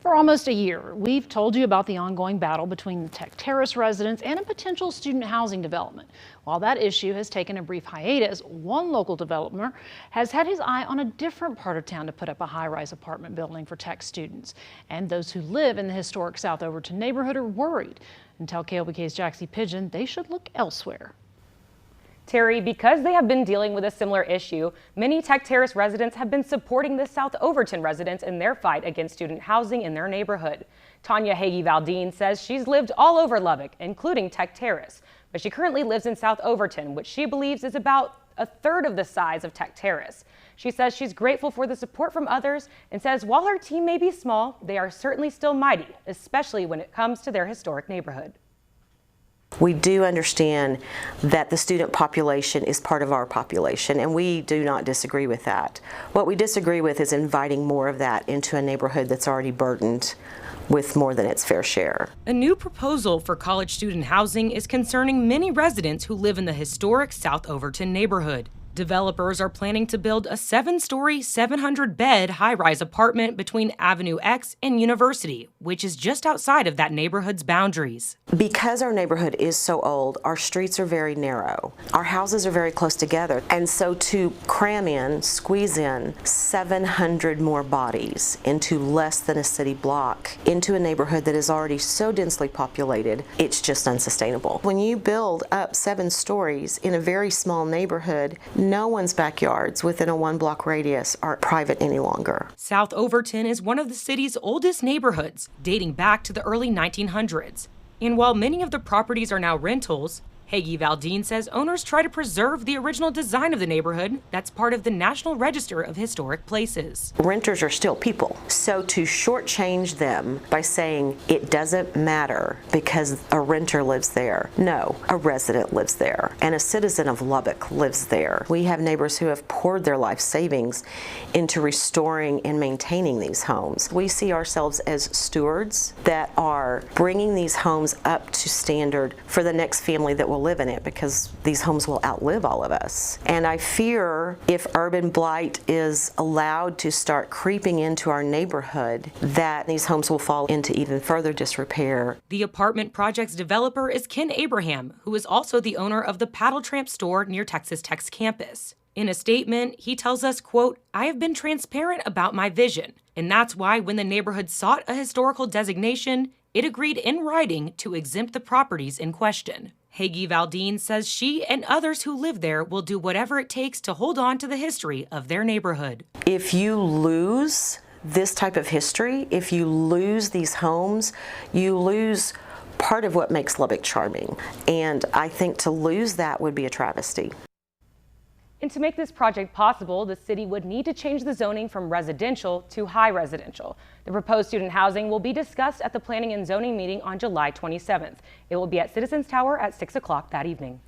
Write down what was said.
For almost a year, we've told you about the ongoing battle between the Tech Terrace residents and a potential student housing development. While that issue has taken a brief hiatus, one local developer has had his eye on a different part of town to put up a high-rise apartment building for Tech students. And those who live in the historic South Overton neighborhood are worried. And tell KLBK's Jaxie Pigeon they should look elsewhere. Terry, because they have been dealing with a similar issue, many Tech Terrace residents have been supporting the South Overton residents in their fight against student housing in their neighborhood. Tanya Hagee-Valdine says she's lived all over Lubbock, including Tech Terrace, but she currently lives in South Overton, which she believes is about a third of the size of Tech Terrace. She says she's grateful for the support from others and says while her team may be small, they are certainly still mighty, especially when it comes to their historic neighborhood. We do understand that the student population is part of our population, and we do not disagree with that. What we disagree with is inviting more of that into a neighborhood that's already burdened with more than its fair share. A new proposal for college student housing is concerning many residents who live in the historic South Overton neighborhood. Developers are planning to build a 7-story, 700-bed high-rise apartment between Avenue X and University, which is just outside of that neighborhood's boundaries. Because our neighborhood is so old, our streets are very narrow. Our houses are very close together. And so to cram in, squeeze in 700 more bodies into less than a city block, into a neighborhood that is already so densely populated, it's just unsustainable. When you build up 7 stories in a very small neighborhood, no one's backyards within a 1-block radius are private any longer. South Overton is one of the city's oldest neighborhoods, dating back to the early 1900s. And while many of the properties are now rentals, Hagee-Valdine says owners try to preserve the original design of the neighborhood that's part of the National Register of Historic Places. Renters are still people, so to shortchange them by saying it doesn't matter because a renter lives there. No, a resident lives there, and a citizen of Lubbock lives there. We have neighbors who have poured their life savings into restoring and maintaining these homes. We see ourselves as stewards that are bringing these homes up to standard for the next family that will live in it, because these homes will outlive all of us. And I fear if urban blight is allowed to start creeping into our neighborhood, that these homes will fall into even further disrepair. The apartment project's developer is Ken Abraham, who is also the owner of the Paddle Tramp store near Texas Tech's campus. In a statement, he tells us, quote, "I have been transparent about my vision, and that's why when the neighborhood sought a historical designation, it agreed in writing to exempt the properties in question." Hagee-Valdine says she and others who live there will do whatever it takes to hold on to the history of their neighborhood. If you lose this type of history, if you lose these homes, you lose part of what makes Lubbock charming. And I think to lose that would be a travesty. And to make this project possible, the city would need to change the zoning from residential to high residential. The proposed student housing will be discussed at the Planning and Zoning meeting on July 27th. It will be at Citizens Tower at 6 o'clock that evening.